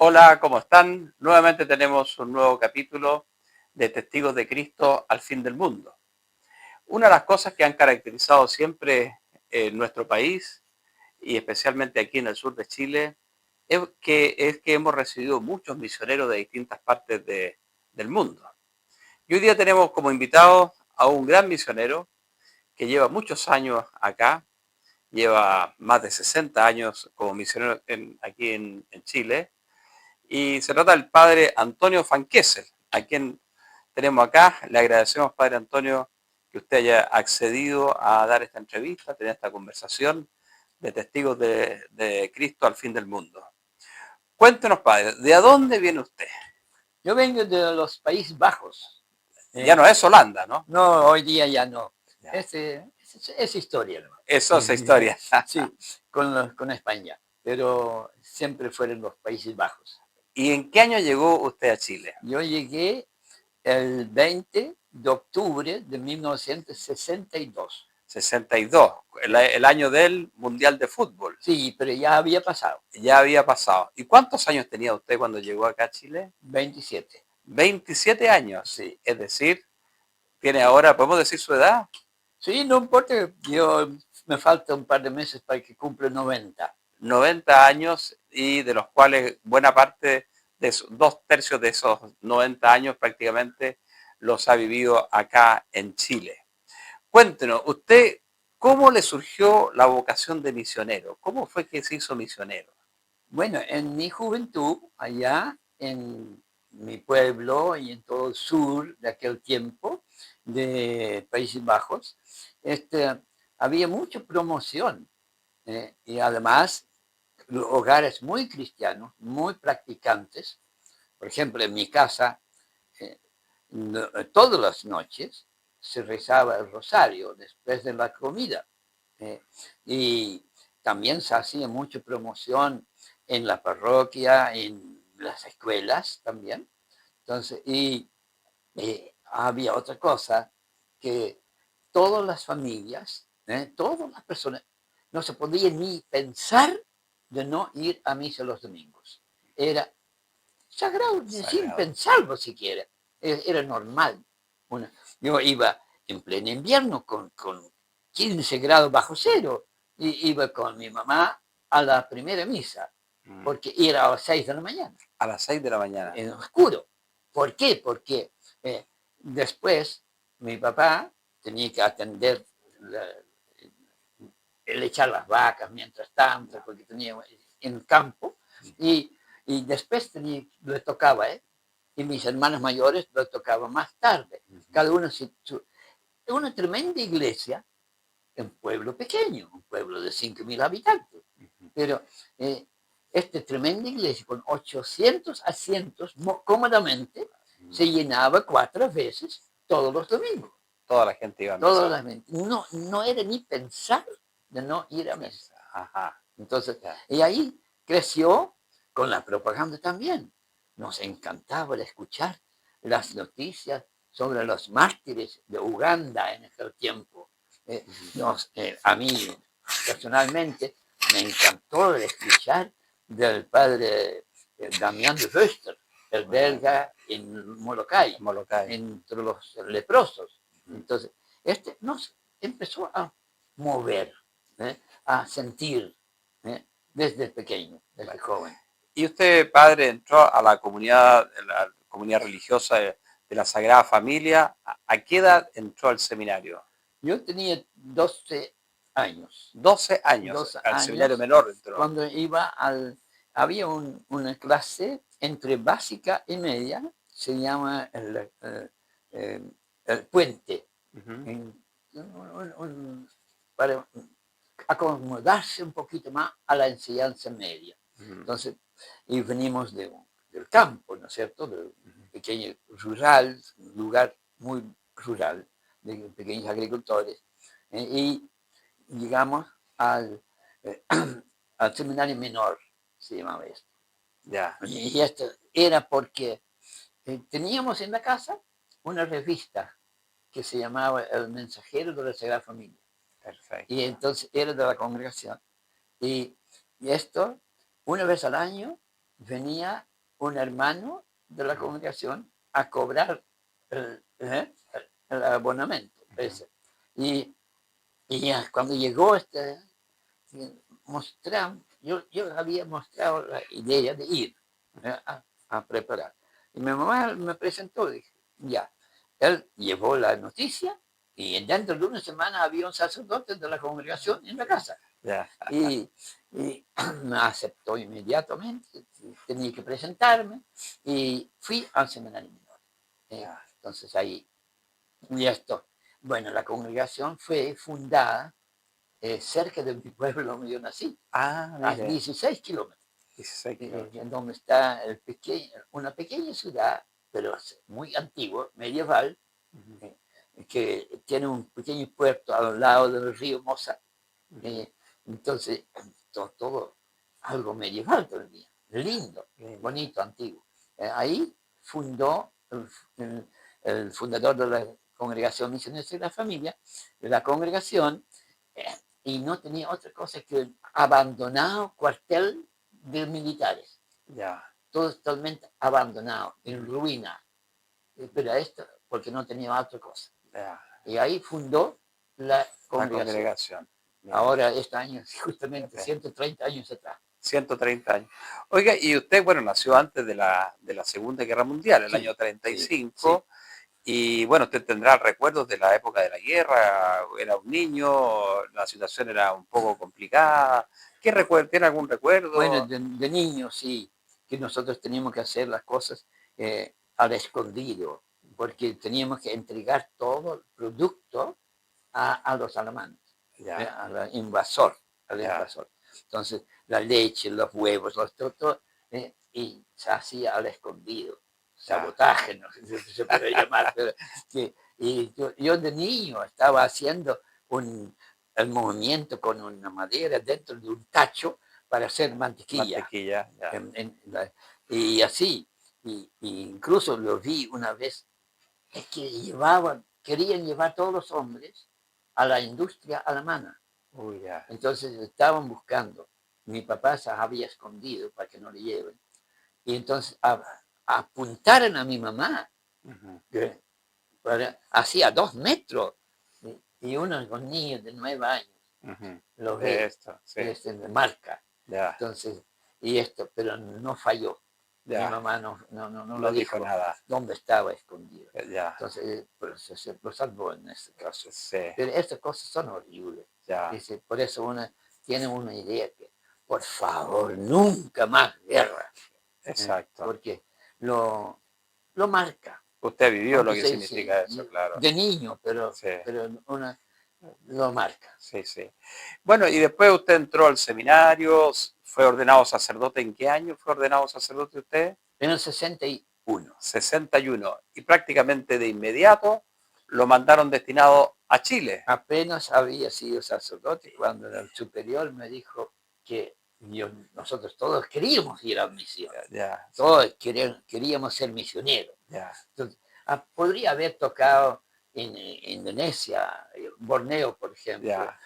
Hola, ¿cómo están? Nuevamente tenemos un nuevo capítulo de Testigos de Cristo al fin del mundo. Una de las cosas que han caracterizado siempre nuestro país y especialmente aquí en el sur de Chile es que hemos recibido muchos misioneros de distintas partes del mundo. Y hoy día tenemos como invitado a un gran misionero que lleva muchos años acá, lleva más de 60 años como misionero aquí en Chile. Y se trata del padre Antonio Van Kessel, a quien tenemos acá. Le agradecemos, padre Antonio, que usted haya accedido a dar esta entrevista, a tener esta conversación de testigos de Cristo al fin del mundo. Cuéntenos, padre, ¿de dónde viene usted? Yo vengo de los Países Bajos. Ya no es Holanda, ¿no? No, hoy día ya no. Ya. Es historia, ¿no? Eso es historia. Sí, con España, pero siempre fueron los Países Bajos. ¿Y en qué año llegó usted a Chile? Yo llegué el 20 de octubre de 1962. 62, el año del Mundial de Fútbol. Sí, pero ya había pasado. Ya había pasado. ¿Y cuántos años tenía usted cuando llegó acá a Chile? 27. 27 años. Sí. Es decir, tiene ahora, ¿podemos decir su edad? Sí, no importa. Me falta un par de meses para que cumpla 90. 90 años y de los cuales buena parte de esos, 2/3 de esos 90 años prácticamente los ha vivido acá en Chile. Cuéntenos, usted, ¿cómo le surgió la vocación de misionero? ¿Cómo fue que se hizo misionero? Bueno, en mi juventud, allá en mi pueblo y en todo el sur de aquel tiempo de Países Bajos, había mucha promoción y además hogares muy cristianos, muy practicantes. Por ejemplo, en mi casa, eh, todas las noches se rezaba el rosario después de la comida y también se hacía mucha promoción en la parroquia, en las escuelas también. Entonces, había otra cosa, que todas las familias, todas las personas, no se podía ni pensar de no ir a misa los domingos. Era sagrado, sin pensarlo siquiera. Era normal. Bueno, yo iba en pleno invierno con 15 grados bajo cero y iba con mi mamá a la primera misa, porque era a las 6 de la mañana. A las 6 de la mañana. En oscuro. ¿Por qué? Porque después mi papá tenía que atender el echar las vacas mientras tanto, porque tenía en campo, y después le tocaba, y mis hermanos mayores lo tocaba más tarde. Cada uno una tremenda iglesia en un pueblo pequeño, un pueblo de 5.000 habitantes. Pero esta tremenda iglesia con 800 asientos cómodamente se llenaba 4 veces todos los domingos. Toda la gente iba a Toda misa. la gente. No era ni pensar de no ir a misa. Ajá. Entonces, y ahí creció con la propaganda también. Nos encantaba escuchar las noticias sobre los mártires de Uganda en aquel tiempo. A mí, personalmente, me encantó escuchar del padre Damián de Veuster, el belga en Molokai, entre los leprosos. Entonces, nos empezó a mover, a sentir, desde pequeño, desde joven. Y usted, padre, entró a la comunidad religiosa de la Sagrada Familia. ¿A qué edad entró al seminario? Yo tenía 12 años. 12 años. Al seminario menor entró. Cuando había una clase entre básica y media, se llama el puente, para acomodarse un poquito más a la enseñanza media. Entonces, y venimos del campo, ¿no es cierto? Del pequeño rural, un lugar muy rural, de pequeños agricultores, y llegamos al seminario menor, se llamaba esto. Ya. Y esto era porque teníamos en la casa una revista que se llamaba el Mensajero de la Sagrada Familia. Perfecto. Y entonces era de la congregación. Y esto, una vez al año, venía un hermano de la congregación a cobrar el abonamiento ese. Y ya cuando llegó yo había mostrado la idea de ir a preparar. Y mi mamá me presentó, dije, ya. Él llevó la noticia y dentro de una semana había un sacerdote de la congregación en la casa. Ya. Y me aceptó inmediatamente, tenía que presentarme y fui al seminario menor. Entonces ahí, y esto, bueno, la congregación fue fundada cerca de mi pueblo donde yo nací, a Mire, 16 kilómetros, 16 kilómetros. en donde está una pequeña ciudad, pero muy antigua, medieval, Ujú, que tiene un pequeño puerto al lado del río Mosa. ujú. Entonces, todo algo medieval todavía, lindo, Lindo. bonito, antiguo. Ahí fundó el fundador de la Congregación Misionera de la Familia, la congregación, y no tenía otra cosa que el abandonado cuartel de militares, Ya. totalmente abandonado, en ruina. Pero esto, porque no tenía otra cosa. Ya. Y ahí fundó la La congregación. congregación. Mire, Ahora, este año, justamente 130 años atrás. 130 años. Oiga, y usted, bueno, nació antes de la Segunda Guerra Mundial, el Sí, año sí, 35, y bueno, usted tendrá recuerdos de la época de la guerra, era un niño, la situación era un poco complicada. ¿Qué recuerdo? ¿Tiene algún Bueno, recuerdo? de niños sí, que nosotros teníamos que hacer las cosas al escondido, porque teníamos que entregar todo el producto a los alemanes, Ya, al invasor, ya, Entonces, la leche, los huevos, todo, y se hacía al escondido. ya. Sabotaje, no sé si se puede llamar, pero y yo de niño estaba haciendo el movimiento con una madera dentro de un tacho para hacer mantequilla. Mantequilla, ya. Y así, y incluso lo vi una vez, es que querían llevar todos los hombres a la industria alemana. Uy, ya. Entonces estaban buscando. Mi papá se había escondido para que no le lleven. Y entonces apuntaron a mi mamá, Ujú, que hacía 2 metros, y uno con niños de 9 años ujú. lo De ve, esto, sí. me marca. Ya, Entonces, pero no falló. Mi ya. mamá no No lo dijo dijo nada. dónde estaba escondido. Ya, Entonces, pues, se lo salvó en este caso. sí, Pero estas cosas son horribles. ya. Por eso uno tiene una idea que, por favor, nunca más guerra. Exacto. Porque lo marca. Usted vivió lo Aunque que sea significa eso, claro. de niño, Sí, pero uno lo marca. sí, sí. Bueno, y después usted entró al seminario, fue ordenado sacerdote. ¿En qué año fue ordenado sacerdote usted? En el 61. 61. Y prácticamente de inmediato lo mandaron destinado a Chile. Apenas había sido sacerdote cuando el superior me dijo que nosotros todos queríamos ir a misión. Ya, Todos queríamos ser misioneros. ya, Entonces, podría haber tocado en Indonesia, Borneo, por ejemplo, ya,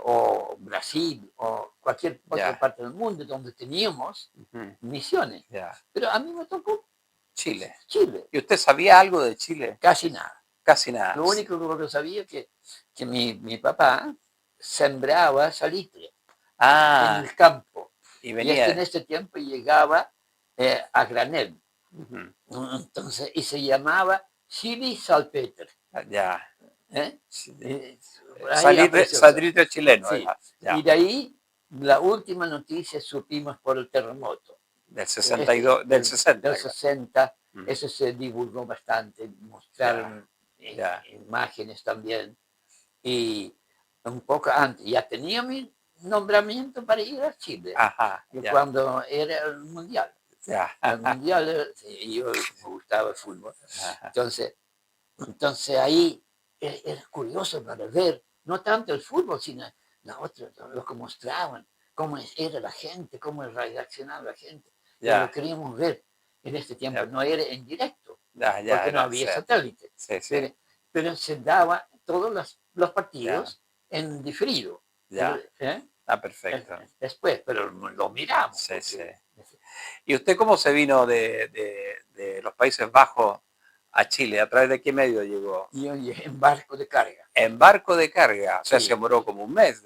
o Brasil, o cualquier otra ya. parte del mundo donde teníamos Ujú, misiones. ya. Pero a mí me tocó Chile. Chile, ¿Y usted sabía algo de Chile? casi nada. Casi nada. Lo único que sabía es que mi papá sembraba salitre en el campo. y Y venía. en este tiempo llegaba a granel. Ujú, Entonces, y se llamaba chili salpeter. ya. ¿Eh? Sí, Ahí apareció. Salitre chileno Sí. era. Ya. Y de ahí, la última noticia supimos por el terremoto. Del 62, del 60. Del Claro. 60, Ujú, eso se divulgó bastante, mostraron ya. imágenes también. Y un poco antes, ya tenía mi nombramiento para ir a Chile, Ajá, ya, cuando era el Mundial. ya. El Mundial, yo me gustaba el fútbol. Ajá, Entonces ahí era curioso para ver, no tanto el fútbol, sino lo que mostraban, cómo era la gente, cómo reaccionaba la gente. Ya lo ya, queríamos ver en este tiempo, ya, no era en directo, ya, ya, porque no era, había sí, satélite. sí, sí. Pero, pero se daba todos los partidos en diferido. Ya. ¿Eh? Ah, perfecto. Después, pero lo miramos. Sí, sí. porque- ¿Y usted cómo se vino de los Países Bajos a Chile? ¿A través de qué medio llegó? Yo llegué en barco de carga. En barco de carga. O sea, Sí. se demoró como un mes,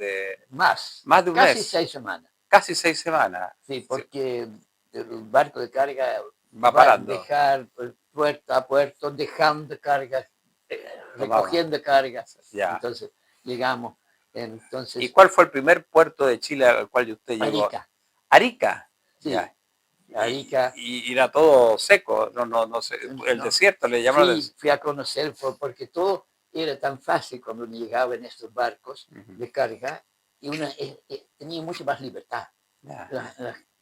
Más de un casi mes. 6 semanas. Casi 6 semanas. Sí, porque el barco de carga Va parando. Dejar puerto a puerto, dejando cargas, recogiendo cargas. Ya. Entonces llegamos. Entonces, ¿Y cuál fue el primer puerto de Chile al cual usted llegó? Arica. Arica. Sí. Ya. Arica. Y era todo seco, no sé, el desierto le llamaron. Sí, fui a conocer porque todo era tan fácil cuando uno llegaba en estos barcos de carga y uno tenía mucha más libertad.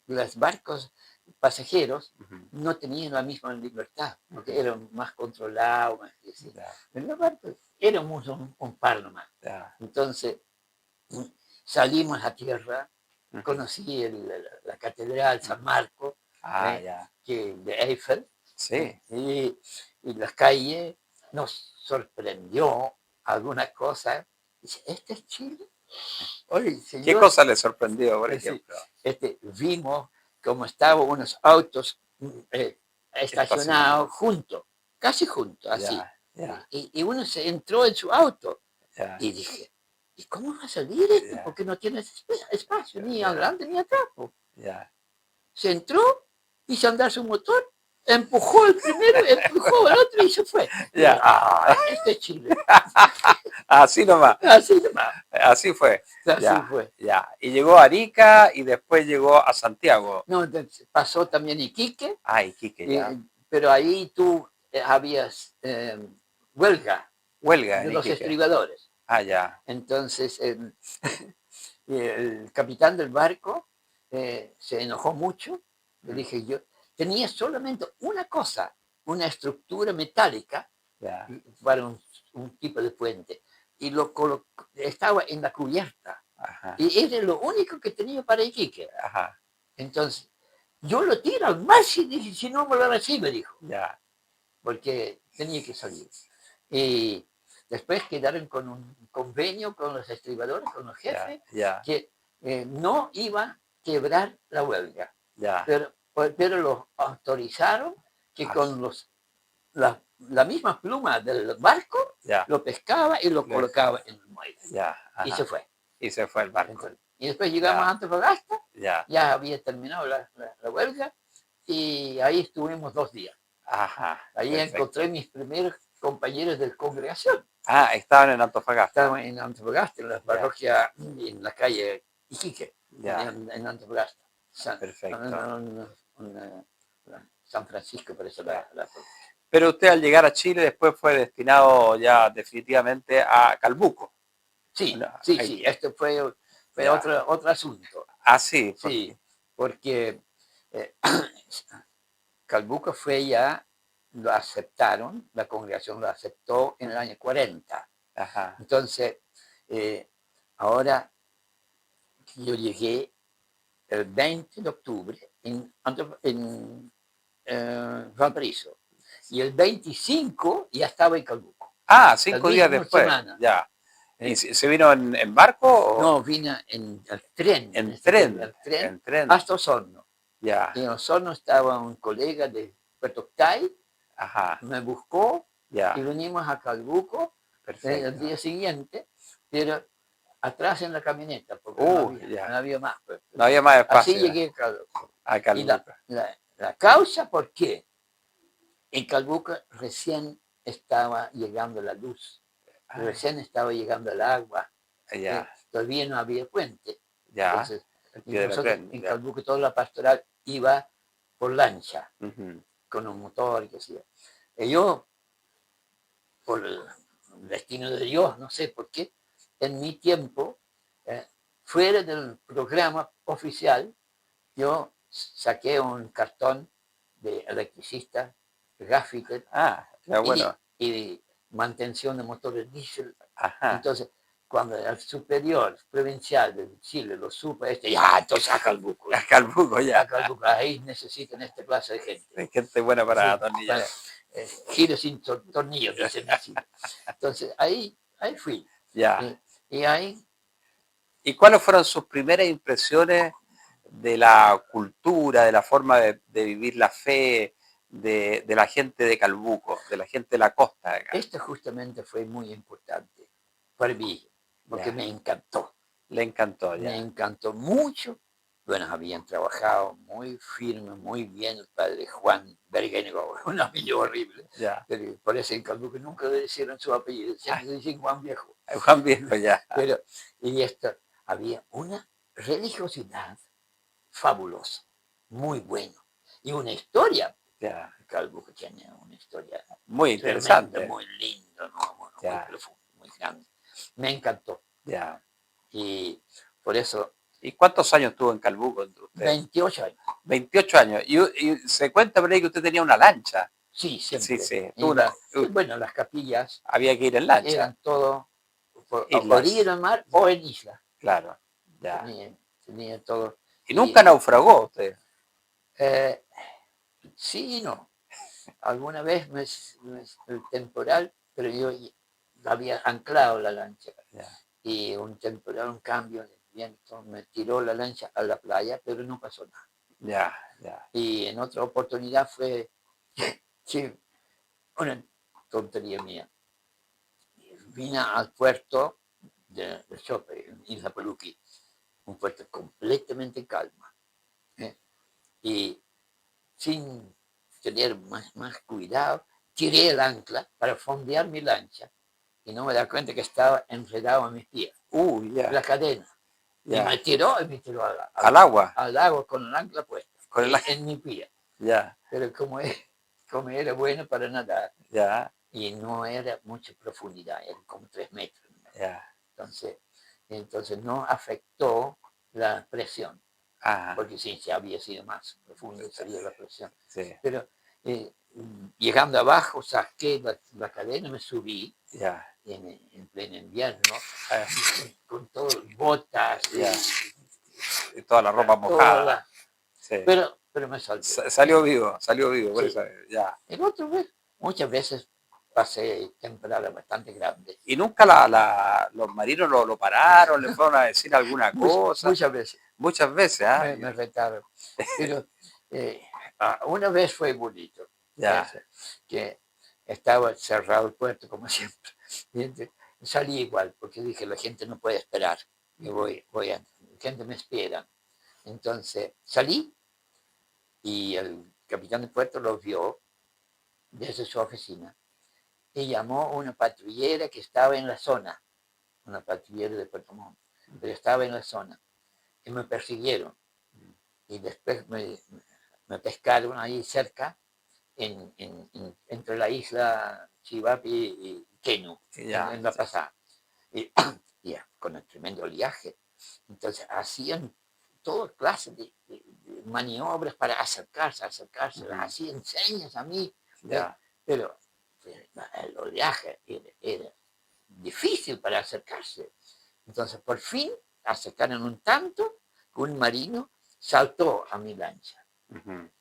Los barcos pasajeros no tenían la misma libertad, porque eran más controlados, más en los barcos éramos un par nomás. Entonces salimos a tierra, conocí la catedral San Marcos, de Eiffel, sí. y las calles nos sorprendió alguna cosa. Dice, ¿este es Chile? Oye, señor, ¿qué cosa le sorprendió, por ejemplo? Vimos cómo estaban unos autos estacionados juntos, casi juntos, así. Y uno se entró en su auto y dije, ¿y cómo va a salir esto? Porque no tiene espacio, ni adelante ni atrás. Se entró, hizo andar su motor, empujó el primero, empujó el otro y se fue. Este es Chile. Así nomás. Así nomás. Así fue. Así fue. Ya. Y llegó a Arica y después llegó a Santiago. No, pasó también Iquique. Iquique, ya. Pero ahí tú habías huelga de los estribadores. Ya. Entonces el capitán del barco se enojó mucho. Le dije yo, tenía solamente una cosa, una estructura metálica para un tipo de puente. Y estaba en la cubierta. Y era lo único que tenía para Iquique. Entonces, yo lo tiro al mar y si no me lo recibe, dijo. Porque tenía que salir. Y después quedaron con un convenio con los estribadores, con los jefes, que no iba a quebrar la huelga. Pero los autorizaron que con la misma pluma del barco lo pescaba y lo colocaba en el muelle. Y se fue. Y se fue el barco. Entonces, y después llegamos a Antofagasta, ya había terminado la huelga y ahí estuvimos 2 días. Ahí encontré mis primeros compañeros de congregación. Estaban en Antofagasta. Estaban en Antofagasta, en la parroquia, en la calle Iquique, en Antofagasta. Perfecto. San Francisco, por eso Pero usted al llegar a Chile después fue destinado ya definitivamente a Calbuco. Sí, esto fue otro asunto. Sí. Sí, porque Calbuco fue ya, lo aceptaron, la congregación lo aceptó en el año 40. Entonces, ahora yo llegué el 20 de octubre en Valparaíso. Y el 25 ya estaba en Calbuco. 5 días después. Semana. Ya. ¿Y se vino en barco? ¿O? No, vine en el tren. En tren. Hasta Osorno. Ya. En Osorno estaba un colega de Puerto Octay. Me buscó y vinimos a Calbuco el día siguiente, pero atrás en la camioneta, porque no había más. No había más espacio. Así llegué a Calbuco. Y la causa, ¿por qué? En Calbuco recién estaba llegando la luz, recién estaba llegando el agua, todavía no había puente. Entonces, nosotros en Calbuco toda la pastoral iba por lancha, con un motor y qué sé yo. Y yo, por el destino de Dios, no sé por qué, en mi tiempo, fuera del programa oficial, yo saqué un cartón de electricista, gaffiter, y mantención de motores diésel. Entonces, cuando el superior provincial de Chile lo supo, entonces a Calbuco. A Calbuco, A Calbuco, ahí necesitan esta clase de gente. Hay gente buena para atornillar. giro sin tornillos, dicen así. Entonces ahí fui. Ya. Y ahí, ¿Y cuáles fueron sus primeras impresiones de la cultura, de la forma de vivir la fe, de la gente de Calbuco, de la gente de la costa de acá? esto justamente fue muy importante para mí, porque Ya. me encantó. Le encantó, Me ya. encantó mucho. Bueno, habían trabajado muy firme, muy bien el padre Juan Berguénego, un apellido horrible. Ya. Pero por eso en Calbuco nunca le hicieron su apellido, siempre se dicen Juan Viejo. Juan Viejo, ya. Pero, y esto, había una religiosidad fabulosa, muy bueno. Y una historia. Ya. Calbuco tiene una historia Muy tremenda, interesante. muy linda, ¿no? Bueno, muy Ya. profunda, muy grande. Me encantó. Ya. Y por eso, ¿Y cuántos años tuvo en Calbuco usted? 28 años. 28 años. Y se cuenta por ahí que usted tenía una lancha. Sí, Sí, siempre. sí. Bueno, las capillas Había que ir en lancha. eran todo por Islas. orilla del mar o en isla. Claro. Ya. Tenía todo. ¿Y nunca naufragó usted? Sí y no. Alguna vez el temporal, pero yo había anclado la lancha. Ya. Y un temporal, un cambio de viento, me tiró la lancha a la playa, pero no pasó nada. Ya, ya. Y en otra oportunidad fue, sí, una tontería mía. Vine al puerto de Chope, en Isla Peluqui, un puerto completamente calma. Y sin tener más cuidado, tiré el ancla para fondear mi lancha y no me da cuenta que estaba enredado a mis pies. Ya. La cadena. Ya. Y me tiró Al agua. Al agua con el ancla puesta. Con el... En mi pie. Ya. Pero como era bueno para nadar, Ya. y no era mucha profundidad, era como 3 metros. Ya. Entonces no afectó la presión. Ajá. Porque si había sido más profundo sería la presión. Sí. Pero llegando abajo saqué la cadena, me subí. Ya. En pleno invierno, con todas botas. Ya. Y toda la ropa mojada. Sí. Pero me salvé. Salió vivo, por Sí. eso. Ya. El otro vez, muchas veces pasé temporadas bastante grandes. ¿Y nunca los marinos lo pararon, le fueron a decir alguna cosa? Muchas veces. Muchas veces, ¿ah? Me retaron. Pero una vez fue bonito. Ya. Que estaba cerrado el puerto, como siempre. Y salí igual, porque dije, la gente no puede esperar. Yo la gente me espera. Entonces salí y el capitán de puerto lo vio desde su oficina y llamó a una patrullera que estaba en la zona, una patrullera de Puerto Montt, pero estaba en la zona. Y me persiguieron. Y después me pescaron ahí cerca, entre la isla Chivapi y Kenu, en la pasada. Y con el tremendo oleaje. Entonces hacían toda clase de maniobras para acercarse, hacían señas a mí. Pero el oleaje era difícil para acercarse. Entonces por fin acercaron un tanto que un marino saltó a mi lancha.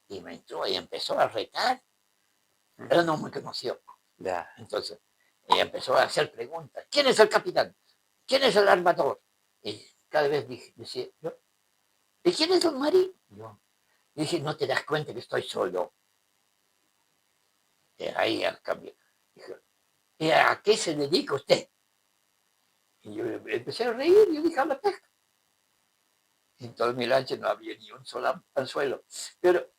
Y me entró y empezó a retar. Él no me conoció. Entonces empezó a hacer preguntas. ¿Quién es el capitán? ¿Quién es el armador? Y cada vez decía yo. ¿Y quién es el marino? Yo. Y dije, ¿no te das cuenta que estoy solo? Y ahí cambió. Dije, ¿y a qué se dedica usted? Y yo empecé a reír y yo dije, a la pesca. En todo mi lancha no había ni un solo anzuelo. Pero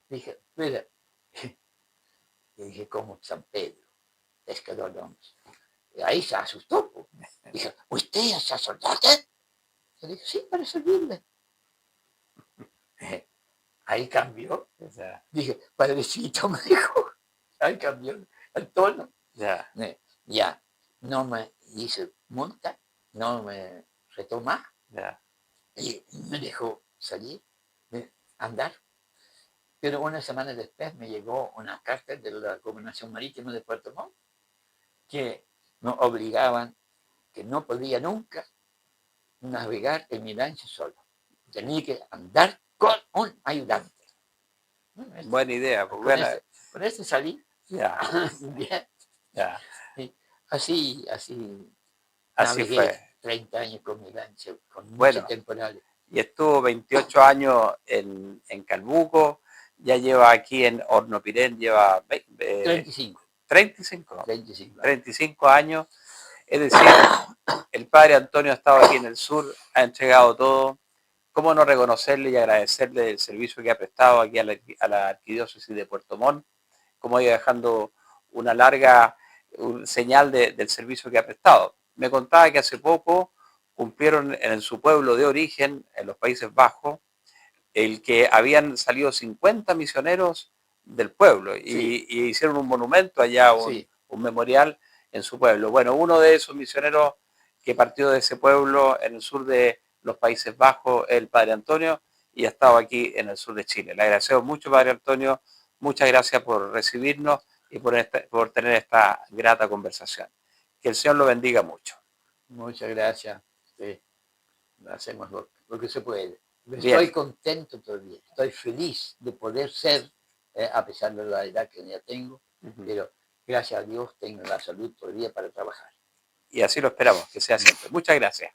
dije, mira, y dije, como San Pedro, pescador de hombres. Y ahí se asustó. Dije, ¿usted es sacerdote? Yo dije, sí, para servirle. Ahí cambió. Dije, padrecito, me dijo. Ahí cambió el tono. Ya, no me hice multa, no me retó más. Y me dejó salir, andar. Pero una semana después me llegó una carta de la Gobernación Marítima de Puerto Montt que me obligaban que no podía nunca navegar en mi lancha solo. Tenía que andar con un ayudante. Buena idea. Con eso salí. Ya, Bien. ya. Sí. Así Así navegué fue. 30 años con mi lancha, con muchos Bueno, temporales. y estuvo 28 años en Calbuco, ya lleva aquí en Hornopirén, lleva 35, 35, 35 años. 35 años. Es decir, el padre Antonio ha estado aquí en el sur, ha entregado todo. ¿Cómo no reconocerle y agradecerle el servicio que ha prestado aquí a la arquidiócesis de Puerto Montt? Como ha ido dejando una larga señal del servicio que ha prestado. Me contaba que hace poco cumplieron en su pueblo de origen, en los Países Bajos, el que habían salido 50 misioneros del pueblo Sí, y hicieron un monumento allá, sí. un memorial en su pueblo. Bueno, uno de esos misioneros que partió de ese pueblo en el sur de los Países Bajos, el padre Antonio, y ha estado aquí en el sur de Chile. Le agradecemos mucho, padre Antonio, muchas gracias por recibirnos y por tener esta grata conversación. Que el Señor lo bendiga mucho. Muchas gracias. Sí, hacemos lo que se puede. Estoy Bien, contento todavía. Estoy feliz de poder ser, a pesar de la edad que ya tengo, pero gracias a Dios tengo la salud todavía para trabajar. y así lo esperamos, que sea siempre. Muchas gracias.